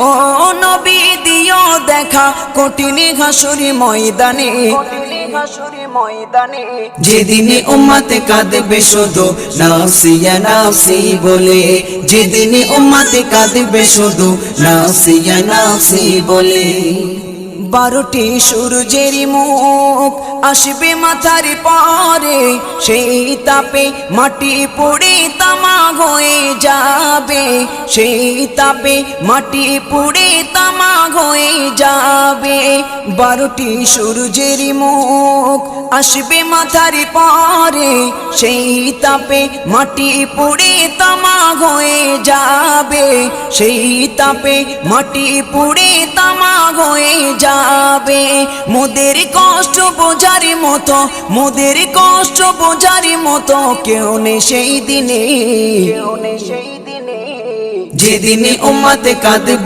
ও নবী দিও দেখা কঠিন হাসুরি ময়দানে, যেদিনে উম্মতে কাঁদবে শুধু নাফসি ইয়া নাফসি বলে, যেদিনে উম্মতে কাঁদবে শুধু নাফসি ইয়া নাফসি বলে। 12টি সূর্যের মুখ আসবে মাথার পরে, সেই তাপে মাটি পুড়ে তামা হয়ে যাবে, সেই তাপে মাটি পুড়ে তামা হয়ে যাবে। 12টি সূর্যের মুখ আসবে মাথার পরে, সেই তাপে মাটি পুড়ে তামা হয়ে যাবে, সেই তাপে মাটি পুড়ে তামা হয়ে যাবে। মোদের কষ্ট বোঝার মতো, মোদের কষ্ট বোঝার মতো কেউ নেই সেই দিনে, যেদিনে উম্মতে কাঁদবে